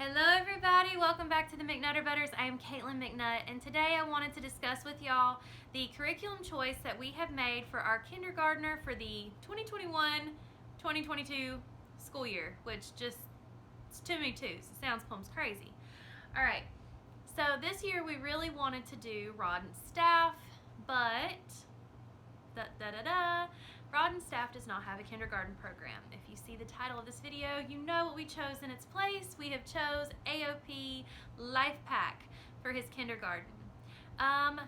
Hello everybody, welcome back to the McNutter Butters. I am Caitlin McNutt, and today I wanted to discuss with y'all the curriculum choice that we have made for our kindergartner for the 2021-2022 school year, which just, it's too many twos. It sounds plumb crazy. Alright, so this year we really wanted to do Rod and Staff, but Rod and Staff does not have a kindergarten program. If you see the title of this video, you know what we chose in its place. We have chose AOP lifepac for his kindergarten. And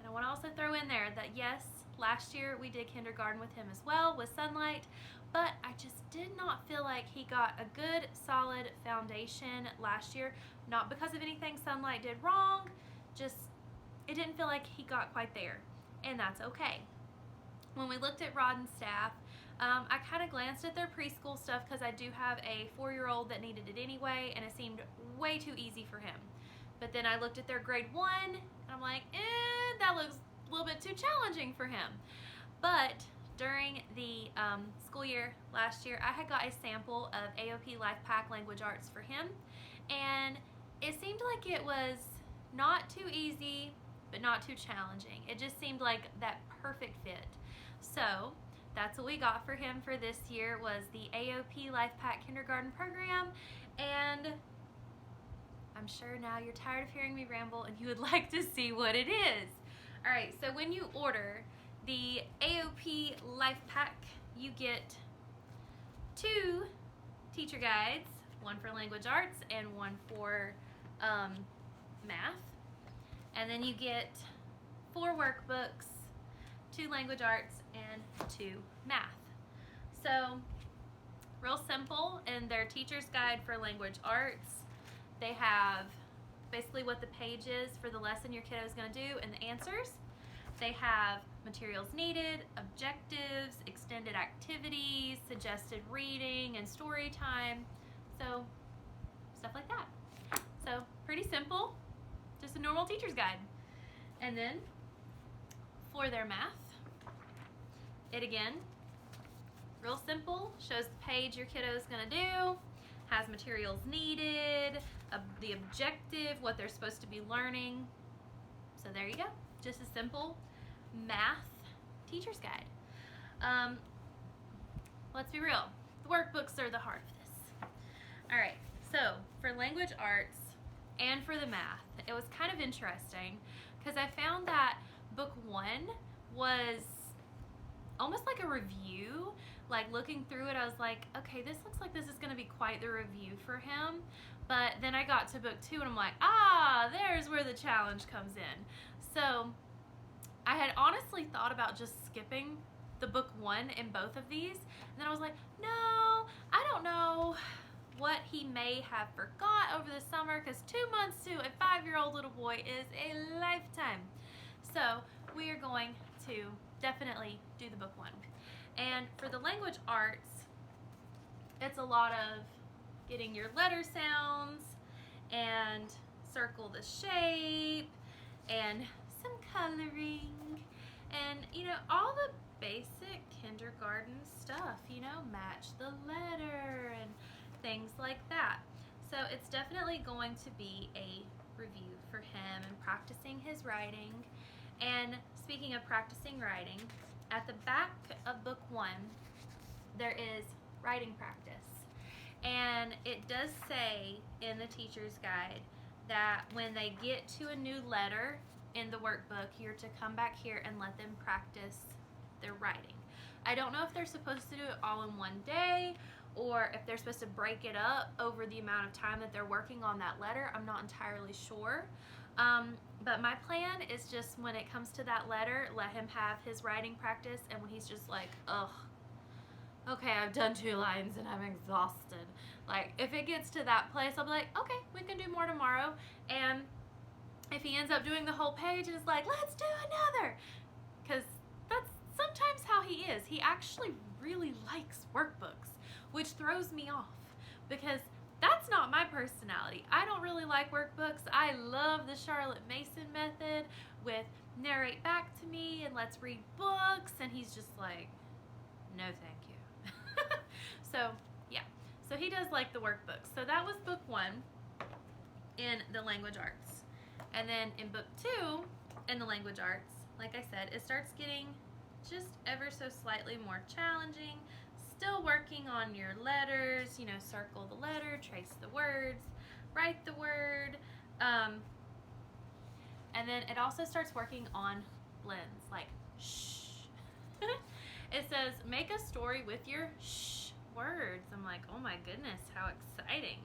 I want to also throw in there that yes, last year we did kindergarten with him as well with Sunlight, but I just did not feel like he got a good solid foundation last year. Not because of anything Sunlight did wrong, just it didn't feel like he got quite there, and that's okay. When we looked at Rod and Staff, I kind of glanced at their preschool stuff because I do have a 4-year-old that needed it anyway, and it seemed way too easy for him. But then I looked at their grade 1, and I'm like, that looks a little bit too challenging for him. But during the school year last year, I had got a sample of AOP lifepac language arts for him, and it seemed like it was not too easy, but not too challenging. It just seemed like that perfect fit. So that's what we got for him for this year, was the AOP lifepac kindergarten program, and I'm sure now you're tired of hearing me ramble and you would like to see what it is. Alright, so when you order the AOP lifepac, you get 2 teacher guides, one for language arts and one for math. And then you get 4 workbooks, 2 language arts, and 2 math. So, real simple. In their teacher's guide for language arts, they have basically what the page is for the lesson your kiddo is going to do and the answers. They have materials needed, objectives, extended activities, suggested reading, and story time. So, stuff like that. So, pretty simple. Just a normal teacher's guide. And then for their math, it again, real simple, shows the page your kiddo is going to do, has materials needed, the objective, what they're supposed to be learning. So there you go, just a simple math teacher's guide. Let's be real, the workbooks are the heart of this. Alright, so for language arts and for the math, it was kind of interesting because I found that book 1 was almost like a review. Like looking through it, I was like, okay, this looks like this is going to be quite the review for him. But then I got to book 2 and I'm like, there's where the challenge comes in. So I had honestly thought about just skipping the book 1 in both of these. And then I was like, no, I don't know what he may have forgot over the summer, because 2 months to a 5-year-old little boy is a lifetime. So we are going to definitely do the book 1. And for the language arts, it's a lot of getting your letter sounds and circle the shape and some coloring and, all the basic kindergarten stuff, match the letter and things like that. So it's definitely going to be a review for him and practicing his writing. And speaking of practicing writing, at the back of book 1, there is writing practice. And it does say in the teacher's guide that when they get to a new letter in the workbook, you're to come back here and let them practice their writing. I don't know if they're supposed to do it all in one day or if they're supposed to break it up over the amount of time that they're working on that letter. I'm not entirely sure. But my plan is just when it comes to that letter, let him have his writing practice, and when he's just like, okay, I've done 2 lines and I'm exhausted. Like, if it gets to that place, I'll be like, okay, we can do more tomorrow. And if he ends up doing the whole page and is like, let's do another, because that's sometimes how he is. He actually really likes workbooks, which throws me off because that's not my personality. I don't really like workbooks. I love the Charlotte Mason method with narrate back to me and let's read books, and he's just like, no thank you. So yeah, So he does like the workbooks. So that was book 1 in the language arts. And then in book 2 in the language arts, like I said, it starts getting just ever so slightly more challenging. Still working on your letters, you know, circle the letter, trace the words, write the word. And then it also starts working on blends, like shh. It says, make a story with your shh words. I'm like, oh my goodness, how exciting.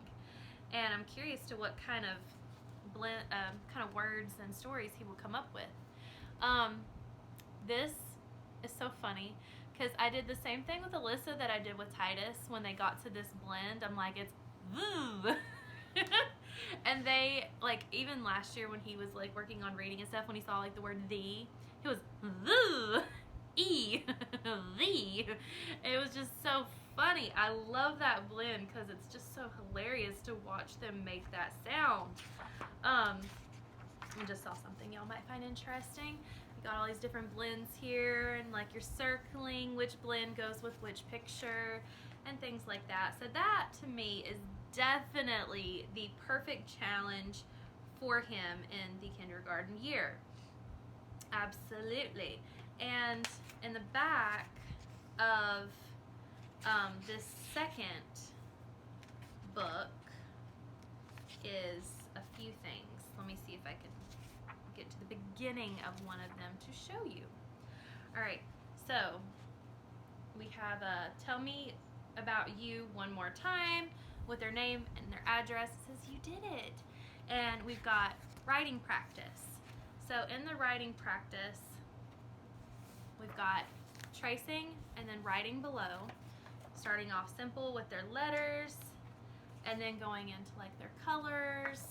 And I'm curious to what kind of blend, kind of words and stories he will come up with. This is so funny because I did the same thing with Alyssa that I did with Titus when they got to this blend. I'm like, it's Voo. And they, like, even last year when he was like working on reading and stuff, when he saw like the word the, he was Voo. E. The. It was just so funny. I love that blend because it's just so hilarious to watch them make that sound. I just saw something y'all might find interesting. You got all these different blends here, and like you're circling which blend goes with which picture and things like that. So that to me is definitely the perfect challenge for him in the kindergarten year. Absolutely. And in the back of this second book is a few things. Let me see if I can get to the beginning of one of them to show you. All right, so we have tell me about you one more time with their name and their address. It says you did it. And we've got writing practice. So in the writing practice, we've got tracing and then writing below, starting off simple with their letters and then going into like their colors.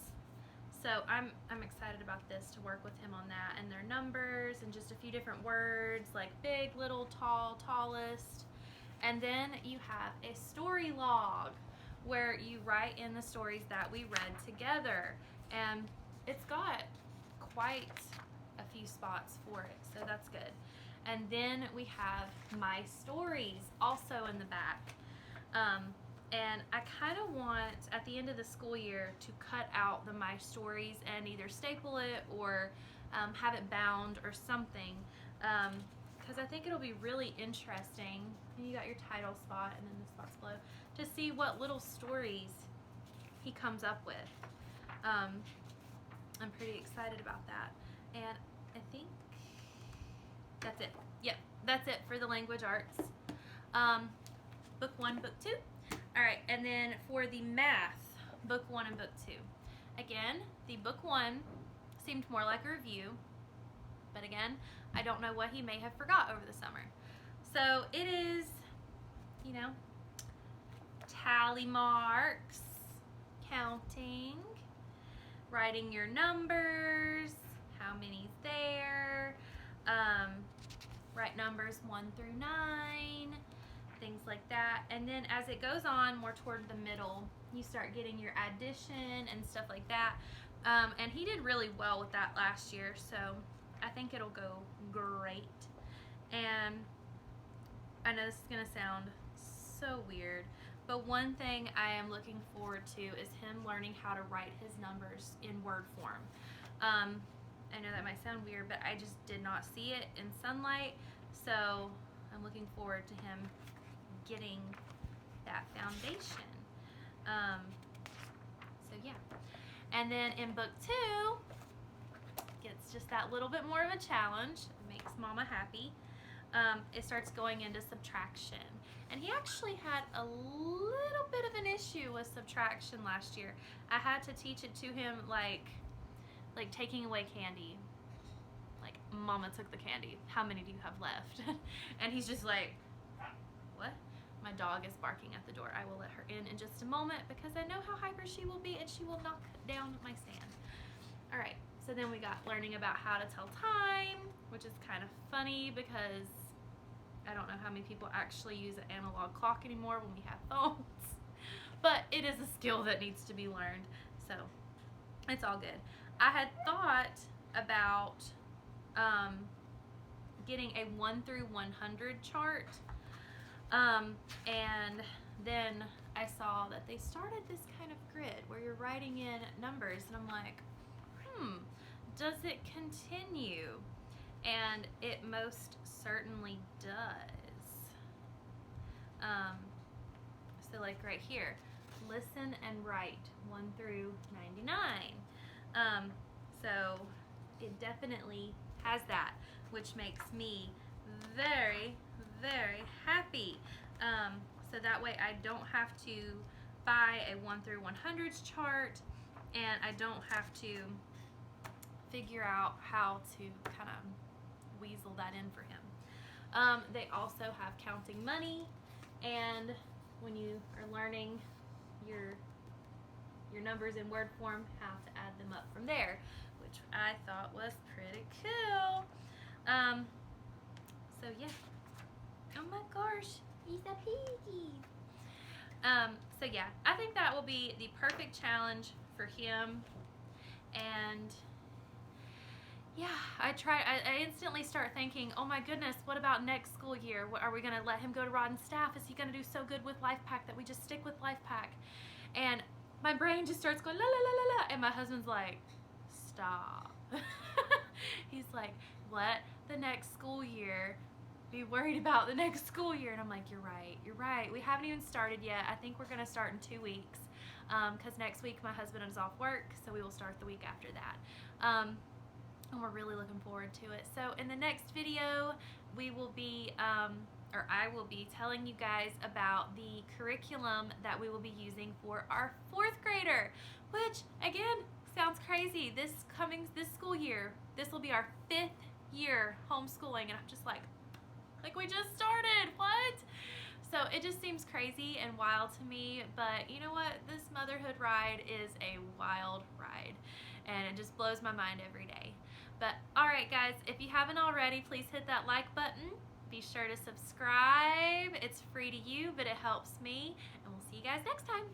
So I'm excited about this, to work with him on that, and their numbers and just a few different words like big, little, tall, tallest. And then you have a story log where you write in the stories that we read together, and it's got quite a few spots for it, so that's good. And then we have my stories also in the back. And I kind of want, at the end of the school year, to cut out the my stories and either staple it or have it bound or something, because I think it'll be really interesting. And you got your title spot and then the spots below, to see what little stories he comes up with. I'm pretty excited about that. And I think that's it. Yep, that's it for the language arts. Book 1, book 2. All right, and then for the math, book 1 and book 2. Again, the book 1 seemed more like a review, but again, I don't know what he may have forgot over the summer. So it is, you know, tally marks, counting, writing your numbers, how many's there, write numbers 1 through 9, things like that. And then as it goes on more toward the middle, you start getting your addition and stuff like that. And he did really well with that last year, so I think it'll go great. And I know this is gonna sound so weird, but one thing I am looking forward to is him learning how to write his numbers in word form. I know that might sound weird, but I just did not see it in sunlight, so I'm looking forward to him getting that foundation. So yeah. And then in book 2, gets just that little bit more of a challenge. It makes Mama happy. It starts going into subtraction. And he actually had a little bit of an issue with subtraction last year. I had to teach it to him like taking away candy. Like, Mama took the candy. How many do you have left? And he's just like, what? My dog is barking at the door. I will let her in just a moment because I know how hyper she will be and she will knock down my stand. All right, so then we got learning about how to tell time, which is kind of funny because I don't know how many people actually use an analog clock anymore when we have phones. But it is a skill that needs to be learned, so it's all good. I had thought about getting a 1 through 100 chart, and then I saw that they started this kind of grid where you're writing in numbers, and I'm like, does it continue? And it most certainly does. So like right here, listen and write 1 through 99. So it definitely has that, which makes me very, very happy. So that way I don't have to buy a 1 through 100s chart, and I don't have to figure out how to kind of weasel that in for him. They also have counting money, and when you are learning your numbers in word form, how to add them up from there, which I thought was pretty cool. So yeah. Oh my gosh, he's a piggy. So yeah, I think that will be the perfect challenge for him. And yeah, I instantly start thinking, oh my goodness, what about next school year? Are we gonna let him go to Rod and Staff? Is he gonna do so good with LifePac that we just stick with LifePac? And my brain just starts going la la la la la, and my husband's like, stop. He's like, let the next school year be worried about the next school year. And I'm like, you're right. We haven't even started yet. I think we're gonna start in 2 weeks, because next week my husband is off work, so we will start the week after that. And we're really looking forward to it. So in the next video, we will be, or I will be telling you guys about the curriculum that we will be using for our 4th grader, which again, sounds crazy. This school year, this will be our 5th year homeschooling, and I'm just like we just started, what? So it just seems crazy and wild to me, but you know what? This motherhood ride is a wild ride, and it just blows my mind every day. But alright guys, if you haven't already, please hit that like button. Be sure to subscribe. It's free to you, but it helps me, and we'll see you guys next time.